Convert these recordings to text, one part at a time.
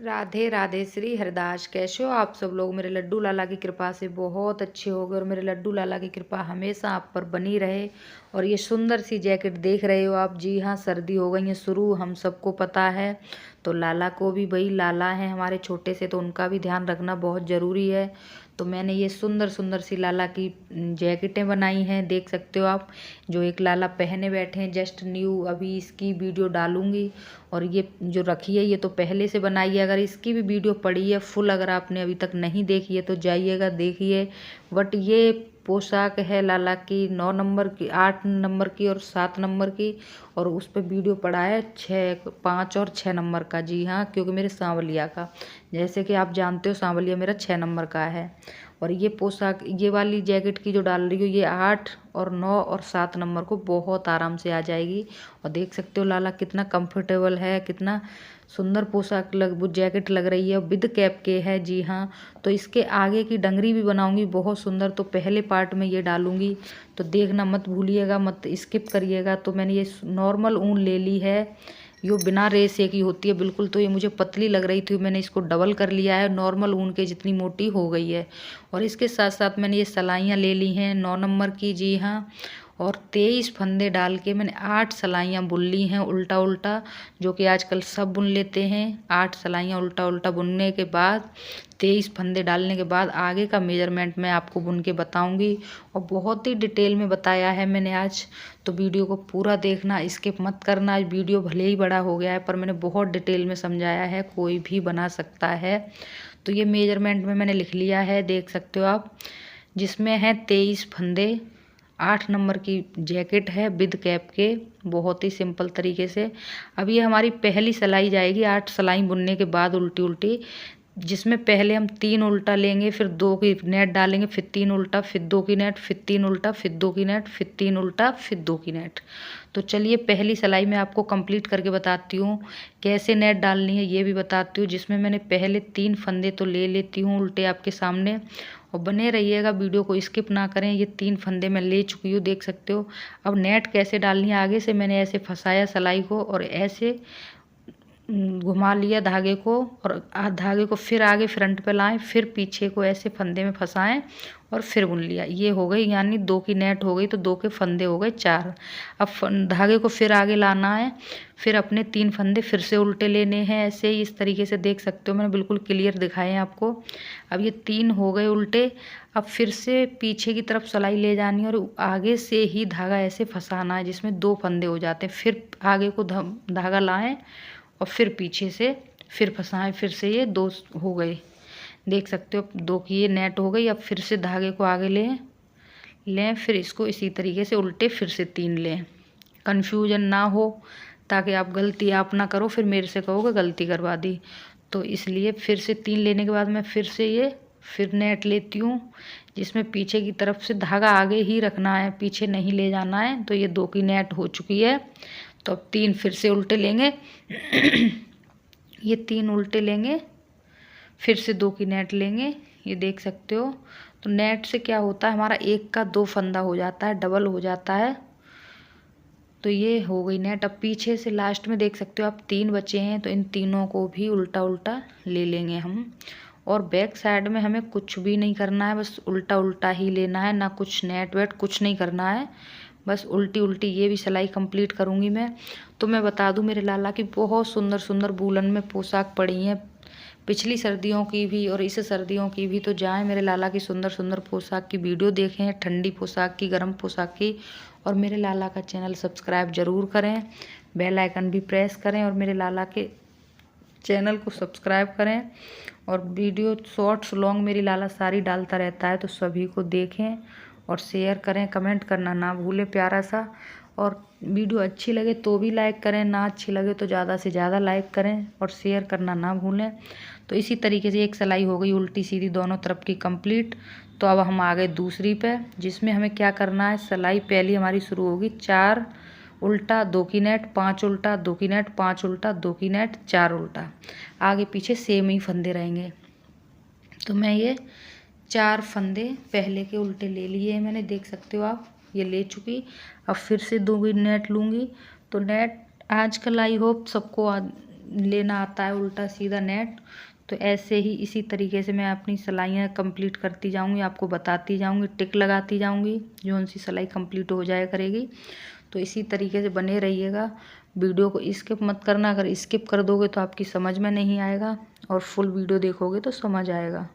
राधे राधे श्री हरदास। कैसे हो आप सब लोग। मेरे लड्डू लाला की कृपा से बहुत अच्छे हो गए और मेरे लड्डू लाला की कृपा हमेशा आप पर बनी रहे। और ये सुंदर सी जैकेट देख रहे हो आप, जी हाँ, सर्दी हो गई है शुरू, हम सबको पता है। तो लाला को भी, भाई लाला है हमारे छोटे से, तो उनका भी ध्यान रखना बहुत ज़रूरी है। तो मैंने ये सुंदर सुंदर सी लाला की जैकेटें बनाई हैं, देख सकते हो आप। जो एक लाला पहने बैठे हैं जस्ट न्यू, अभी इसकी वीडियो डालूंगी। और ये जो रखी है ये तो पहले से बनाई है, अगर इसकी भी वीडियो पड़ी है फुल, अगर आपने अभी तक नहीं देखी है तो जाइएगा देखिए। बट ये पोशाक है लाला की 9 नंबर की, 8 नंबर की और 7 नंबर की। और उस पर वीडियो पड़ा है 6, 5 और 6 नंबर का। जी हाँ, क्योंकि मेरे सांवलिया का, जैसे कि आप जानते हो सांवलिया मेरा 6 नंबर का है। और ये पोशाक, ये वाली जैकेट की जो डाल रही हूँ, ये 8 और 9 और 7 नंबर को बहुत आराम से आ जाएगी। और देख सकते हो लाला कितना कंफर्टेबल है, कितना सुंदर पोशाक वो जैकेट लग रही है, विद कैप के है। जी हाँ, तो इसके आगे की डंगरी भी बनाऊंगी बहुत सुंदर, तो पहले पार्ट में ये डालूंगी, तो देखना मत भूलिएगा, मत स्किप करिएगा। तो मैंने ये नॉर्मल ऊन ले ली है, यो बिना रेशे की होती है बिल्कुल। तो ये मुझे पतली लग रही थी, मैंने इसको डबल कर लिया है, नॉर्मल ऊन के जितनी मोटी हो गई है। और इसके साथ साथ मैंने ये सलाइयाँ ले ली हैं 9 नंबर की। जी हाँ, और 23 फंदे डाल के मैंने 8 सलाइयाँ बुन ली हैं उल्टा उल्टा, जो कि आजकल सब बुन लेते हैं। 8 सलाइयाँ उल्टा उल्टा बुनने के बाद 23 फंदे डालने के बाद आगे का मेजरमेंट मैं आपको बुन के बताऊंगी। और बहुत ही डिटेल में बताया है मैंने आज, तो वीडियो को पूरा देखना, स्किप मत करना। आज वीडियो भले ही बड़ा हो गया है पर मैंने बहुत डिटेल में समझाया है, कोई भी बना सकता है। तो ये मेजरमेंट में मैंने लिख लिया है, देख सकते हो आप, जिसमें है 23 फंदे, 8 नंबर की जैकेट है विद कैप के, बहुत ही सिंपल तरीके से। अब ये हमारी पहली सिलाई जाएगी 8 सिलाई बुनने के बाद उल्टी उल्टी, जिसमें पहले हम 3 उल्टा लेंगे, फिर 2 की नेट डालेंगे, फिर 3 उल्टा, फिर 2 की नेट, फिर 3 उल्टा, फिर 2 की नेट, फिर 3 उल्टा, फिर 2 की नेट। तो चलिए पहली सिलाई मैं आपको कंप्लीट करके बताती हूँ, कैसे नेट डालनी है ये भी बताती हूँ। जिसमें मैंने पहले 3 फंदे तो ले लेती हूँ उल्टे आपके सामने, और बने रहिएगा, वीडियो को स्किप ना करें। ये 3 फंदे मैं ले चुकी हूँ, देख सकते हो। अब नेट कैसे डालनी है, आगे से मैंने ऐसे फंसाया सिलाई को और ऐसे घुमा लिया धागे को, और धागे को फिर आगे फ्रंट पे लाएं, फिर पीछे को ऐसे फंदे में फंसाएं और फिर बुन लिया। ये हो गई, यानी 2 की नेट हो गई, तो 2 के फंदे हो गए 4। अब धागे को फिर आगे लाना है, फिर अपने 3 फंदे फिर से उल्टे लेने हैं, ऐसे ही इस तरीके से। देख सकते हो मैंने बिल्कुल क्लियर दिखाए हैं आपको। अब ये 3 हो गए उल्टे। अब फिर से पीछे की तरफ सिलाई ले जानी है और आगे से ही धागा ऐसे फंसाना है, जिसमें 2 फंदे हो जाते हैं। फिर आगे को धागा लाएं और फिर पीछे से फिर फंसाएं, फिर से ये 2 हो गए, देख सकते हो। 2 की ये नेट हो गई। अब फिर से धागे को आगे लें, फिर इसको इसी तरीके से उल्टे फिर से 3 लें, कन्फ्यूजन ना हो, ताकि आप गलती आप ना करो, फिर मेरे से कहोगे गलती करवा दी। तो इसलिए फिर से 3 लेने के बाद मैं फिर से ये फिर नेट लेती हूँ, जिसमें पीछे की तरफ से धागा आगे ही रखना है, पीछे नहीं ले जाना है। तो ये 2 की नेट हो चुकी है। तो अब 3 फिर से उल्टे लेंगे ये 3 उल्टे लेंगे, फिर से 2 की नेट लेंगे, ये देख सकते हो। तो नेट से क्या होता है, हमारा 1 का 2 फंदा हो जाता है, डबल हो जाता है। तो ये हो गई नेट। अब पीछे से लास्ट में देख सकते हो आप 3 बचे हैं, तो इन तीनों को भी उल्टा उल्टा ले लेंगे हम। और बैक साइड में हमें कुछ भी नहीं करना है, बस उल्टा उल्टा ही लेना है, ना कुछ नेट वेट कुछ नहीं करना है, बस उल्टी उल्टी। ये भी सिलाई कंप्लीट करूँगी मैं। तो मैं बता दूँ, मेरे लाला की बहुत सुंदर सुंदर वूलन में पोशाक पड़ी हैं, पिछली सर्दियों की भी और इस सर्दियों की भी। तो जाएं मेरे लाला की सुंदर सुंदर पोशाक की वीडियो देखें, ठंडी पोशाक की, गर्म पोशाक की। और मेरे लाला का चैनल सब्सक्राइब ज़रूर करें, बेल आइकन भी प्रेस करें और मेरे लाला के चैनल को सब्सक्राइब करें। और वीडियो शॉर्ट्स लॉन्ग मेरी लाला सारी डालता रहता है, तो सभी को देखें और शेयर करें, कमेंट करना ना भूलें प्यारा सा। और वीडियो अच्छी लगे तो भी लाइक करें, ना अच्छी लगे तो ज़्यादा से ज़्यादा लाइक करें और शेयर करना ना भूलें। तो इसी तरीके से एक सिलाई हो गई उल्टी सीधी दोनों तरफ की कंप्लीट। तो अब हम आ गए दूसरी पे, जिसमें हमें क्या करना है, सिलाई पहली हमारी शुरू होगी 4 उल्टा 2 की नेट, 5 उल्टा 2 की नेट, 5 उल्टा 2 की नेट, 4 उल्टा, आगे पीछे सेम ही फंदे रहेंगे। तो मैं ये 4 फंदे पहले के उल्टे ले लिए हैं मैंने, देख सकते हो आप, ये ले चुकी। अब फिर से 2 की नेट लूँगी। तो नेट आजकल आई होप सबको लेना आता है उल्टा सीधा नेट। तो ऐसे ही इसी तरीके से मैं अपनी सिलाइयाँ कंप्लीट करती जाऊंगी, आपको बताती जाऊंगी, टिक लगाती जाऊंगी, जो सी सिलाई कंप्लीट हो जाया करेगी। तो इसी तरीके से बने रहिएगा, वीडियो को स्किप मत करना। अगर स्किप कर दोगे तो आपकी समझ में नहीं आएगा, और फुल वीडियो देखोगे तो समझ आएगा।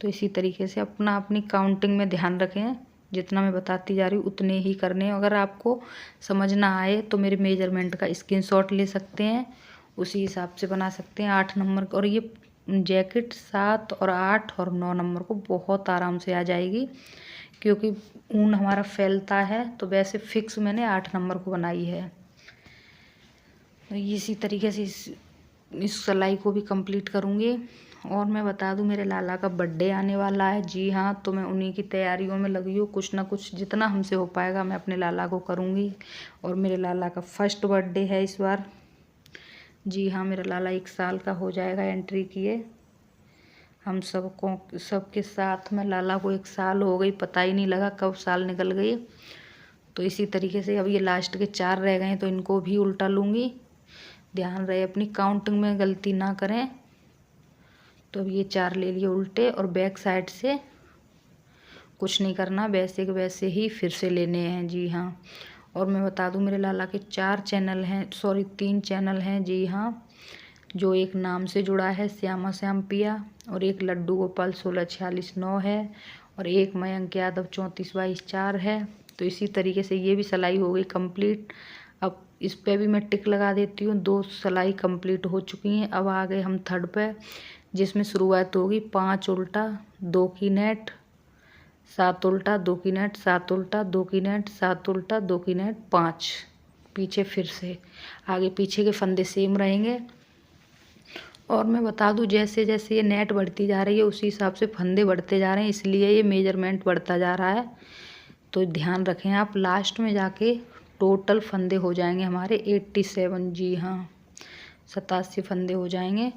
तो इसी तरीके से अपनी काउंटिंग में ध्यान रखें, जितना मैं बताती जा रही हूँ उतने ही करने हैं। अगर आपको समझ ना आए तो मेरे मेजरमेंट का स्क्रीनशॉट ले सकते हैं, उसी हिसाब से बना सकते हैं 8 नंबर। और ये जैकेट 7 और 8 और 9 नंबर को बहुत आराम से आ जाएगी, क्योंकि ऊन हमारा फैलता है। तो वैसे फिक्स मैंने 8 नंबर को बनाई है। तो इसी तरीके से इस सिलाई को भी कंप्लीट करूँगी। और मैं बता दूं, मेरे लाला का बर्थडे आने वाला है। जी हाँ, तो मैं उन्हीं की तैयारियों में लगी हूँ। कुछ ना कुछ जितना हमसे हो पाएगा मैं अपने लाला को करूँगी। और मेरे लाला का फर्स्ट बर्थडे है इस बार। जी हाँ, मेरा लाला 1 साल का हो जाएगा एंट्री किए। हम सबके साथ में लाला को 1 साल हो गई, पता ही नहीं लगा कब साल निकल गई। तो इसी तरीके से अब ये लास्ट के 4 रह गए हैं, तो इनको भी उल्टा लूँगी। ध्यान रहे अपनी काउंटिंग में गलती ना करें। तो अब ये 4 ले लिए उल्टे, और बैक साइड से कुछ नहीं करना, वैसे के वैसे ही फिर से लेने हैं। जी हाँ, और मैं बता दूं, मेरे लाला के 4 चैनल हैं, सॉरी 3 चैनल हैं। जी हाँ, जो एक नाम से जुड़ा है श्यामा श्याम पिया, और एक लड्डू गोपाल 1646 9 है, और एक मयंक यादव 3422 4 है। तो इसी तरीके से ये भी सिलाई हो गई कंप्लीट। अब इस पे भी मैं टिक लगा देती हूँ। 2 सिलाई कंप्लीट हो चुकी हैं। अब आ गए हम थर्ड पे, जिसमें शुरुआत होगी 5 उल्टा 2 की नेट, 7 उल्टा 2 की नेट, 7 उल्टा 2 की नेट, 7 उल्टा 2 की नेट, 5 पीछे। फिर से आगे पीछे के फंदे सेम रहेंगे। और मैं बता दूं, जैसे जैसे ये नेट बढ़ती जा रही है उसी हिसाब से फंदे बढ़ते जा रहे हैं, इसलिए ये मेजरमेंट बढ़ता जा रहा है। तो ध्यान रखें आप, लास्ट में जाके टोटल फंदे हो जाएंगे हमारे 87। जी हाँ, 87 फंदे हो जाएंगे।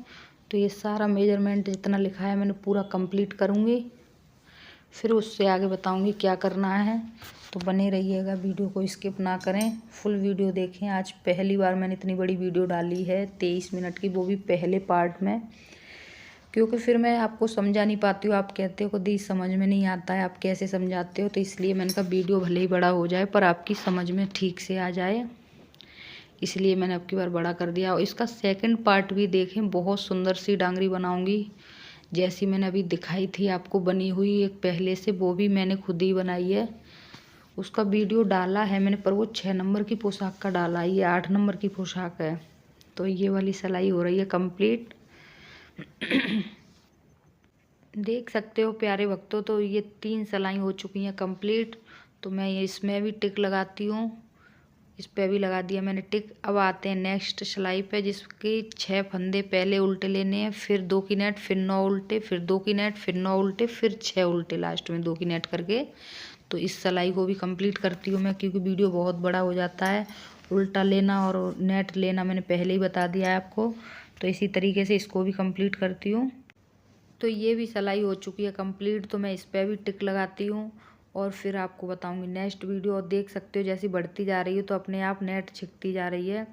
तो ये सारा मेजरमेंट जितना लिखा है मैंने पूरा कंप्लीट करूँगी, फिर उससे आगे बताऊँगी क्या करना है। तो बने रहिएगा, वीडियो को स्किप ना करें, फुल वीडियो देखें। आज पहली बार मैंने इतनी बड़ी वीडियो डाली है 23 मिनट की, वो भी पहले पार्ट में, क्योंकि फिर मैं आपको समझा नहीं पाती हूँ। आप कहते हो दी समझ में नहीं आता है, आप कैसे समझाते हो, तो इसलिए मैंने कहा वीडियो भले ही बड़ा हो जाए पर आपकी समझ में ठीक से आ जाए, इसलिए मैंने अब की बार बड़ा कर दिया। और इसका सेकंड पार्ट भी देखें, बहुत सुंदर सी डांगरी बनाऊंगी, जैसी मैंने अभी दिखाई थी आपको बनी हुई एक पहले से, वो भी मैंने खुद ही बनाई है। उसका वीडियो डाला है मैंने, पर वो 6 नंबर की पोशाक का डाला है, ये 8 नंबर की पोशाक है। तो ये वाली सिलाई हो रही है कंप्लीट। देख सकते हो प्यारे भक्तों, तो ये 3 सिलाई हो चुकी हैं कंप्लीट। तो मैं ये इसमें भी टिक लगाती हूँ, इस पे भी लगा दिया मैंने टिक। अब आते हैं नेक्स्ट सिलाई पे, जिसके 6 फंदे पहले उल्टे लेने हैं, फिर 2 की नेट, फिर 9 उल्टे, फिर 2 की नेट, फिर 9 उल्टे, फिर 6 उल्टे लास्ट में 2 की नेट करके। तो इस सिलाई को भी कंप्लीट करती हूँ मैं, क्योंकि वीडियो बहुत बड़ा हो जाता है। उल्टा लेना और नेट लेना मैंने पहले ही बता दिया है आपको। तो इसी तरीके से इसको भी कंप्लीट करती हूँ। तो ये भी सिलाई हो चुकी है कंप्लीट। तो मैं इस पर भी टिक लगाती हूँ, और फिर आपको बताऊंगी नेक्स्ट वीडियो। और देख सकते हो जैसी बढ़ती जा रही है तो अपने आप नेट छिकती जा रही है।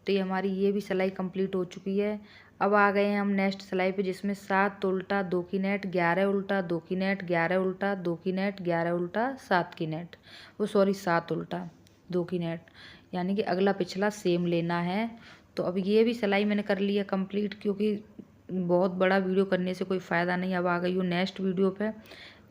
तो ये हमारी ये भी सिलाई कंप्लीट हो चुकी है। अब आ गए हैं हम नेक्स्ट सिलाई पे, जिसमें 7 उल्टा 2 की नेट, 11 उल्टा 2 की नेट, 11 उल्टा 2 की नेट, 11 उल्टा 7 की नेट, वो सॉरी 7 उल्टा 2 की नेट, यानी कि अगला पिछला सेम लेना है। तो अब ये भी सिलाई मैंने कर ली है कंप्लीट, क्योंकि बहुत बड़ा वीडियो करने से कोई फ़ायदा नहीं। अब आ गई हूँ नेक्स्ट वीडियो पे,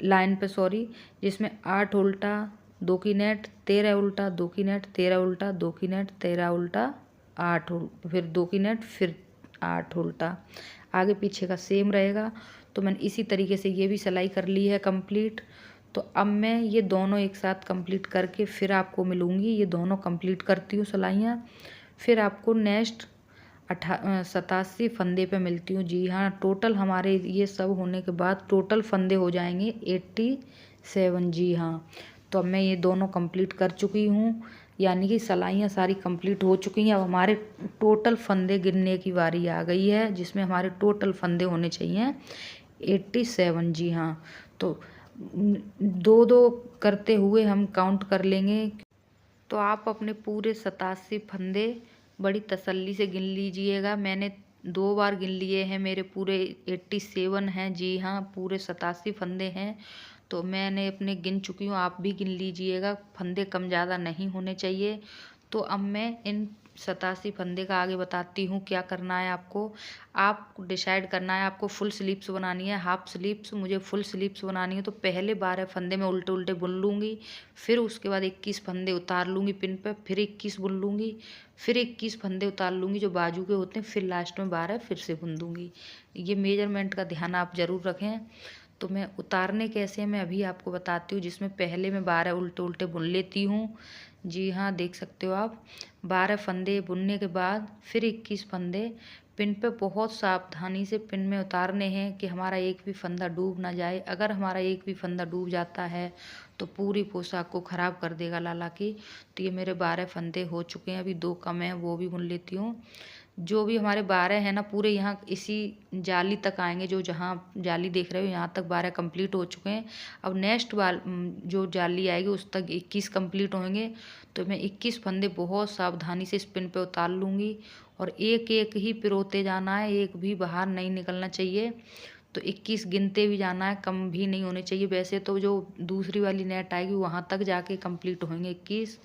लाइन पे सॉरी, जिसमें 8 उल्टा 2 की नेट, 13 उल्टा 2 की नेट, 13 उल्टा 2 की नेट, 13 उल्टा 8 फिर 2 की नेट, फिर 8 उल्टा, आगे पीछे का सेम रहेगा। तो मैंने इसी तरीके से ये भी सिलाई कर ली है कंप्लीट। तो अब मैं ये दोनों एक साथ कंप्लीट करके फिर आपको मिलूँगी। ये दोनों कंप्लीट करती हूँ सिलाइयाँ, फिर आपको नेक्स्ट 87 फंदे पे मिलती हूँ। जी हाँ, टोटल हमारे ये सब होने के बाद टोटल फंदे हो जाएंगे 87। जी हाँ, तो अब मैं ये दोनों कंप्लीट कर चुकी हूँ, यानी कि सिलाइयाँ सारी कंप्लीट हो चुकी हैं। अब हमारे टोटल फंदे गिनने की बारी आ गई है, जिसमें हमारे टोटल फंदे होने चाहिए 87। जी हाँ, तो 2-2 करते हुए हम काउंट कर लेंगे। तो आप अपने पूरे 87 फंदे बड़ी तसल्ली से गिन लीजिएगा। मैंने 2 बार गिन लिए हैं, मेरे पूरे 87 हैं। जी हाँ, पूरे 87 फंदे हैं। तो मैंने अपने गिन चुकी हूँ, आप भी गिन लीजिएगा, फंदे कम ज़्यादा नहीं होने चाहिए। तो अब मैं इन 87 फंदे का आगे बताती हूँ क्या करना है आपको। आप डिसाइड करना है आपको फुल स्लीव्स बनानी है, हाफ स्लीव्स। मुझे फुल स्लीव्स बनानी है तो पहले 12 फंदे मैं उल्टे उल्टे बुन लूँगी, फिर उसके बाद 21 फंदे उतार लूँगी पिन पे, फिर 21 बुन लूँगी, फिर 21 फंदे उतार लूँगी जो बाजू के होते हैं, फिर लास्ट में 12 फिर से बुन दूँगी। ये मेजरमेंट का ध्यान आप ज़रूर रखें। तो मैं उतारने कैसे हैं मैं अभी आपको बताती हूँ, जिसमें पहले मैं 12 उल्टे उल्टे बुन लेती हूँ। जी हाँ, देख सकते हो आप। 12 फंदे बुनने के बाद फिर 21 फंदे पिन पे बहुत सावधानी से पिन में उतारने हैं कि हमारा एक भी फंदा डूब ना जाए। अगर हमारा एक भी फंदा डूब जाता है तो पूरी पोशाक को ख़राब कर देगा लाला की। तो ये मेरे 12 फंदे हो चुके हैं, अभी 2 कम हैं, वो भी बुन लेती हूँ। जो भी हमारे 12 हैं ना, पूरे यहाँ इसी जाली तक आएंगे, जो जहाँ जाली देख रहे हो यहाँ तक 12 कंप्लीट हो चुके हैं। अब नेक्स्ट जो जाली आएगी उस तक 21 कंप्लीट होंगे। तो मैं 21 फंदे बहुत सावधानी से स्पिन पे उतार लूँगी और एक एक ही पिरोते जाना है, एक भी बाहर नहीं निकलना चाहिए। तो 21 गिनते भी जाना है, कम भी नहीं होने चाहिए। वैसे तो जो दूसरी वाली नेट आएगी वहाँ तक जाके कंप्लीट होंगे 21।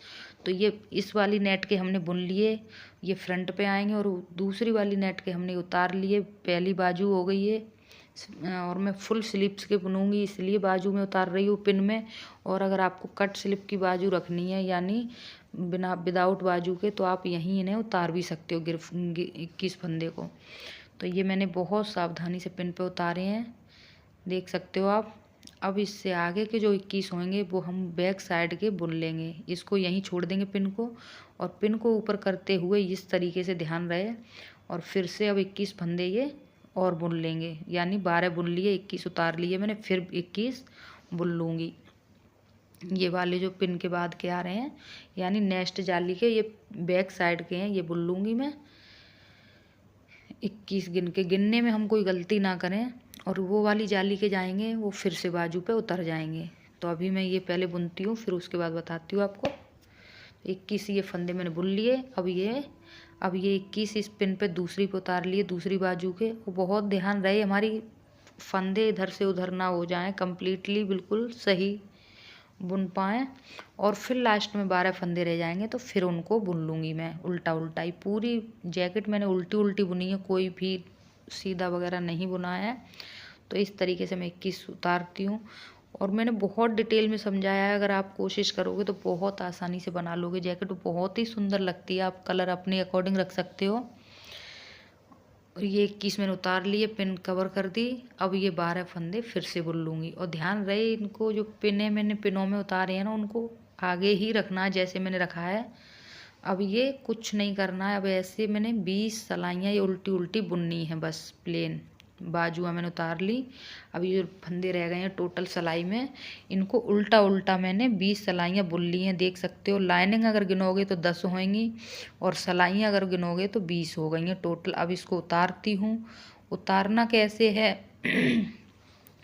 तो ये इस वाली नेट के हमने बुन लिए, ये फ्रंट पे आएंगे, और दूसरी वाली नेट के हमने उतार लिए। पहली बाजू हो गई है, और मैं फुल स्लीव्स के बुनूंगी इसलिए बाजू में उतार रही हूँ पिन में। और अगर आपको कट स्लिप की बाजू रखनी है, यानी बिना विदाउट बाजू के, तो आप यहीं इन्हें उतार भी सकते हो 21 फंदे को। तो ये मैंने बहुत सावधानी से पिन पे उतारे हैं, देख सकते हो आप। अब इससे आगे के जो 21 होंगे वो हम बैक साइड के बुन लेंगे। इसको यहीं छोड़ देंगे पिन को, और पिन को ऊपर करते हुए इस तरीके से ध्यान रहे। और फिर से अब 21 फंदे ये और बुन लेंगे, यानी 12 बुन लिए, 21 उतार लिए मैंने, फिर 21 बुन लूँगी। ये वाले जो पिन के बाद के आ रहे हैं, यानी नेक्स्ट जाली के, ये बैक साइड के हैं, ये बुन लूँगी मैं 21 गिन के। गिनने में हम कोई गलती ना करें, और वो वाली जाली के जाएंगे वो फिर से बाजू पे उतर जाएंगे। तो अभी मैं ये पहले बुनती हूँ, फिर उसके बाद बताती हूँ आपको। 21 ये फंदे मैंने बुन लिए। अब ये 21 इस पिन पे दूसरी पे उतार लिए, दूसरी बाजू के। वो बहुत ध्यान रहे हमारी फंदे इधर से उधर ना हो जाएं, कंप्लीटली बिल्कुल सही बुन पाएँ। और फिर लास्ट में 12 फंदे रह जाएंगे तो फिर उनको बुन लूँगी मैं उल्टा उल्टा ही। पूरी जैकेट मैंने उल्टी उल्टी बुनी है, कोई भी सीधा वगैरह नहीं बुना है। तो इस तरीके से मैं 21 उतारती हूँ, और मैंने बहुत डिटेल में समझाया है। अगर आप कोशिश करोगे तो बहुत आसानी से बना लोगे जैकेट, बहुत ही सुंदर लगती है। आप कलर अपने अकॉर्डिंग रख सकते हो। और ये 21 मैंने उतार लिए, पिन कवर कर दी। अब ये 12 फंदे फिर से बुन लूँगी। और ध्यान रहे, इनको जो मैंने पिनों में उतारे हैं ना, उनको आगे ही रखना है जैसे मैंने रखा है। अब ये कुछ नहीं करना है। अब ऐसे मैंने 20 सलाइयाँ ये उल्टी उल्टी बुननी है, बस प्लेन बाजू मैंने उतार ली। अब ये जो फंदे रह गए हैं टोटल सलाई में, इनको उल्टा उल्टा मैंने 20 सलाइयाँ बुन ली हैं, देख सकते हो। लाइनिंग अगर गिनोगे तो 10 होंगी, और सलाइयाँ अगर गिनोगे तो 20 हो गई हैं टोटल। अब इसको उतारती हूँ। उतारना कैसे है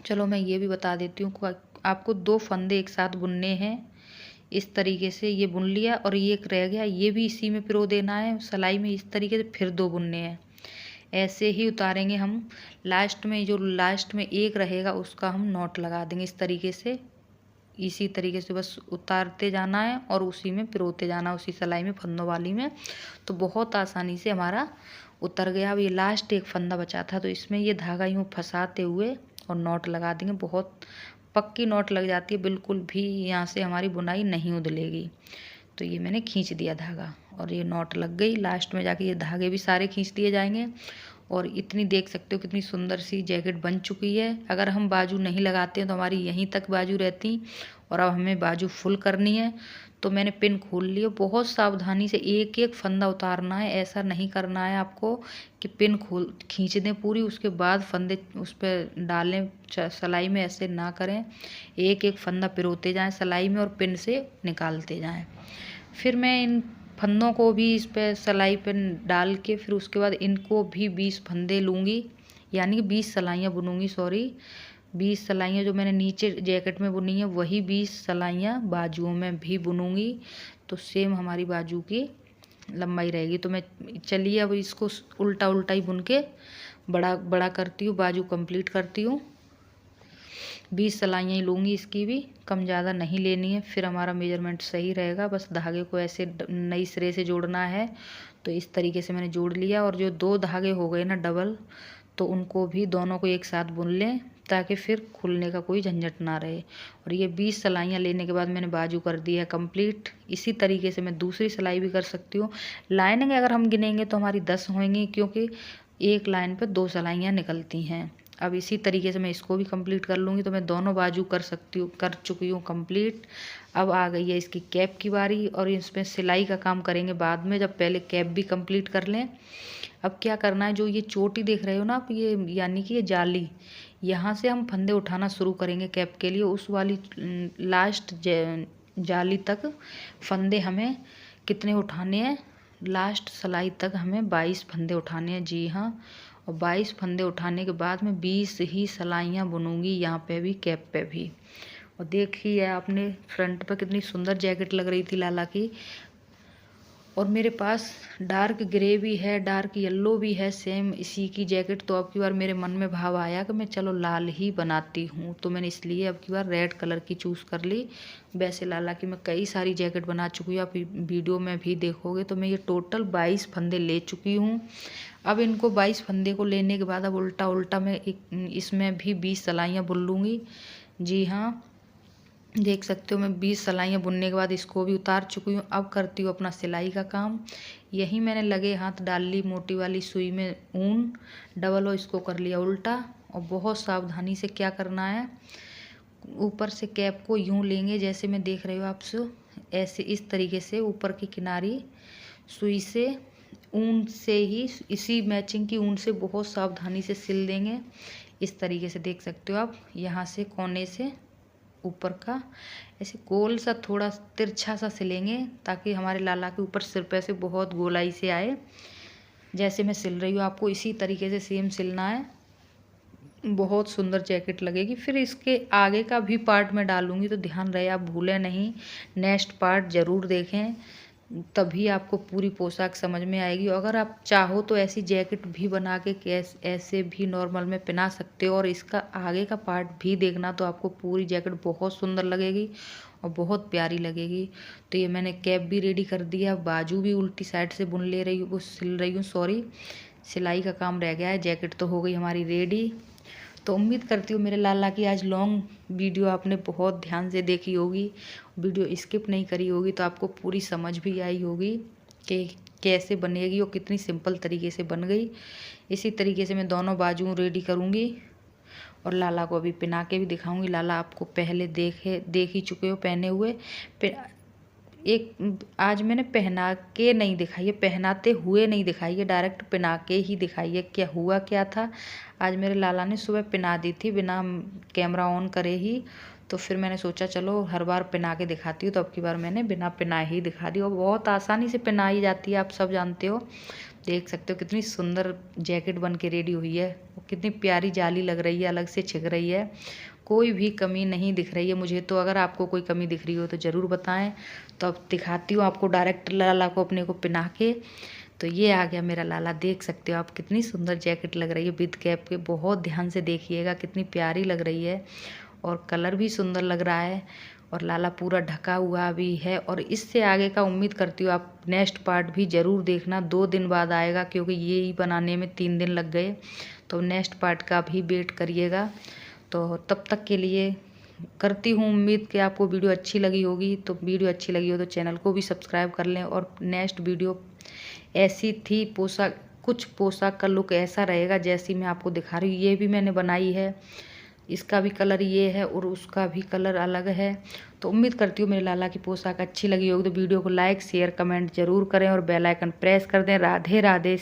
चलो मैं ये भी बता देती हूँ। आपको 2 फंदे एक साथ बुनने हैं, इस तरीके से। ये बुन लिया, और ये एक रह गया, ये भी इसी में पिरो देना है सलाई में, इस तरीके से। फिर 2 बुनने हैं, ऐसे ही उतारेंगे हम। लास्ट में जो लास्ट में एक रहेगा उसका हम नॉट लगा देंगे इस तरीके से। इसी तरीके से बस उतारते जाना है और उसी में पिरोते जाना, उसी सिलाई में, फंदों वाली में। तो बहुत आसानी से हमारा उतर गया। अब ये लास्ट एक फंदा बचा था, तो इसमें ये धागा यूँ फंसाते हुए और नॉट लगा देंगे। बहुत पक्की नॉट लग जाती है, बिल्कुल भी यहाँ से हमारी बुनाई नहीं उधलेगी। तो ये मैंने खींच दिया धागा, और ये नॉट लग गई। लास्ट में जाके ये धागे भी सारे खींच दिए जाएंगे। और इतनी देख सकते हो कितनी सुंदर सी जैकेट बन चुकी है। अगर हम बाजू नहीं लगाते हैं तो हमारी यहीं तक बाजू रहती, और अब हमें बाजू फुल करनी है। तो मैंने पिन खोल लिया। बहुत सावधानी से एक एक फंदा उतारना है, ऐसा नहीं करना है आपको कि पिन खींच दें पूरी, उसके बाद फंदे उस पर डालें सलाई में, ऐसे ना करें। एक एक फंदा पिरोते जाएं सलाई में और पिन से निकालते जाएं। फिर मैं इन फंदों को भी इस पे सलाई पे डाल के, फिर उसके बाद इनको भी 20 फंदे लूँगी, यानी कि 20 सलाइयाँ बुनूँगी, सॉरी। 20 सलाइयाँ जो मैंने नीचे जैकेट में बुनी है, वही 20 सलाइयाँ बाजुओं में भी बुनूँगी। तो सेम हमारी बाजू की लंबाई रहेगी। तो मैं चलिए अब इसको उल्टा उल्टा ही बुन के बड़ा बड़ा करती हूँ, बाजू कंप्लीट करती हूँ। 20 सिलाइयाँ ही लूँगी, इसकी भी कम ज़्यादा नहीं लेनी है, फिर हमारा मेजरमेंट सही रहेगा। बस धागे को ऐसे नई सिरे से जोड़ना है। तो इस तरीके से मैंने जोड़ लिया, और जो 2 धागे हो गए ना डबल, तो उनको भी दोनों को एक साथ बुन लें ताकि फिर खुलने का कोई झंझट ना रहे। और ये 20 सिलाइयाँ लेने के बाद मैंने बाजू कर दी है कंप्लीट। इसी तरीके से मैं दूसरी सिलाई भी कर सकती हूँ। लाइनिंग अगर हम गिनेंगे तो हमारी 10 होंगी, क्योंकि एक लाइन पर 2 सिलाइयाँ निकलती हैं। अब इसी तरीके से मैं इसको भी कंप्लीट कर लूँगी। तो मैं दोनों बाजू कर चुकी हूँ कंप्लीट। अब आ गई है इसकी कैप की बारी, और इसमें सिलाई का काम करेंगे बाद में, जब पहले कैप भी कंप्लीट कर लें। अब क्या करना है, जो ये चोटी देख रहे हो ना आप, ये यानी कि ये जाली, यहाँ से हम फंदे उठाना शुरू करेंगे कैप के लिए। उस वाली लास्ट जाली तक फंदे हमें कितने उठाने हैं, लास्ट सिलाई तक हमें 22 फंदे उठाने हैं। जी हाँ, और 22 फंदे उठाने के बाद मैं 20 ही सिलाइयाँ बुनूंगी, यहाँ पे भी कैप पे भी। और देखिए आपने फ्रंट पर कितनी सुंदर जैकेट लग रही थी लाला की। और मेरे पास डार्क ग्रे भी है, डार्क येलो भी है, सेम इसी की जैकेट। तो अब की बार मेरे मन में भाव आया कि मैं चलो लाल ही बनाती हूँ, तो मैंने इसलिए अब की बार रेड कलर की चूज़ कर ली। वैसे लाला की मैं कई सारी जैकेट बना चुकी हूँ, आप वीडियो में भी देखोगे। तो मैं ये टोटल 22 फंदे ले चुकी हूँ। अब इनको 22 फंदे को लेने के बाद अब उल्टा उल्टा मैं इसमें भी 20 सिलाइयाँ बुन लूँगी। जी हाँ, देख सकते हो मैं 20 सिलाइयाँ बुनने के बाद इसको भी उतार चुकी हूँ। अब करती हूँ अपना सिलाई का काम। यही मैंने लगे हाथ डाल ली मोटी वाली सुई में ऊन, डबल, और इसको कर लिया उल्टा। और बहुत सावधानी से क्या करना है, ऊपर से कैप को यूँ लेंगे जैसे मैं देख रही हूँ आपसे, ऐसे इस तरीके से ऊपर की किनारी सुई से ऊन से ही, इसी मैचिंग की ऊन से बहुत सावधानी से सिल देंगे। इस तरीके से देख सकते हो आप, यहाँ से कोने से ऊपर का ऐसे गोल सा थोड़ा तिरछा सा सिलेंगे, ताकि हमारे लाला के ऊपर सिर पे से बहुत गोलाई से आए। जैसे मैं सिल रही हूँ आपको इसी तरीके से सेम सिलना है। बहुत सुंदर जैकेट लगेगी। फिर इसके आगे का भी पार्ट मैं डालूंगी, तो ध्यान रहे आप भूलें नहीं, नेक्स्ट पार्ट ज़रूर देखें, तभी आपको पूरी पोशाक समझ में आएगी। अगर आप चाहो तो ऐसी जैकेट भी बना के ऐसे भी नॉर्मल में पहना सकते हो, और इसका आगे का पार्ट भी देखना, तो आपको पूरी जैकेट बहुत सुंदर लगेगी और बहुत प्यारी लगेगी। तो ये मैंने कैप भी रेडी कर दिया, बाजू भी उल्टी साइड से बुन ले रही हूँ, वो सिल रही हूँ, सॉरी, सिलाई का काम रह गया है। जैकेट तो हो गई हमारी रेडी। तो उम्मीद करती हूँ मेरे लाला की आज लॉन्ग वीडियो आपने बहुत ध्यान से देखी होगी, वीडियो स्किप नहीं करी होगी, तो आपको पूरी समझ भी आई होगी कि कैसे बनेगी और कितनी सिंपल तरीके से बन गई। इसी तरीके से मैं दोनों बाजुओं रेडी करूँगी, और लाला को अभी पहना के भी दिखाऊंगी। लाला आपको पहले देख ही चुके हो पहने हुए। एक आज मैंने पहना के नहीं दिखाई है, पहनाते हुए नहीं दिखाई है, डायरेक्ट पहना के ही दिखाई है। क्या हुआ क्या था, आज मेरे लाला ने सुबह पहना दी थी बिना कैमरा ऑन करे ही, तो फिर मैंने सोचा चलो हर बार पहना के दिखाती हूँ, तो अब की बार मैंने बिना पहनाए ही दिखा दी। और बहुत आसानी से पहनाई जाती है, आप सब जानते हो। देख सकते हो कितनी सुंदर जैकेट बन के रेडी हुई है, कितनी प्यारी जाली लग रही है, अलग से छिग रही है, कोई भी कमी नहीं दिख रही है मुझे तो। अगर आपको कोई कमी दिख रही हो तो ज़रूर बताएं। तो अब दिखाती हूँ आपको डायरेक्ट लाला को अपने को पहना के। तो ये आ गया मेरा लाला, देख सकते हो आप कितनी सुंदर जैकेट लग रही है विद कैप के। बहुत ध्यान से देखिएगा, कितनी प्यारी लग रही है और कलर भी सुंदर लग रहा है, और लाला पूरा ढका हुआ भी है। और इससे आगे का उम्मीद करती हूँ आप नेक्स्ट पार्ट भी ज़रूर देखना, 2 दिन बाद आएगा, क्योंकि ये ही बनाने में 3 दिन लग गए। तो नेक्स्ट पार्ट का भी वेट करिएगा। तो तब तक के लिए करती हूँ उम्मीद कि आपको वीडियो अच्छी लगी होगी। तो वीडियो अच्छी लगी हो तो चैनल को भी सब्सक्राइब कर लें। और नेक्स्ट वीडियो ऐसी थी, पोशाक, कुछ पोशाक का लुक ऐसा रहेगा जैसी मैं आपको दिखा रही हूँ। ये भी मैंने बनाई है, इसका भी कलर ये है और उसका भी कलर अलग है। तो उम्मीद करती हूँ मेरे लाला की पोशाक अच्छी लगी होगी। तो वीडियो को लाइक शेयर कमेंट जरूर करें और बेल आइकन प्रेस कर दें। राधे राधे।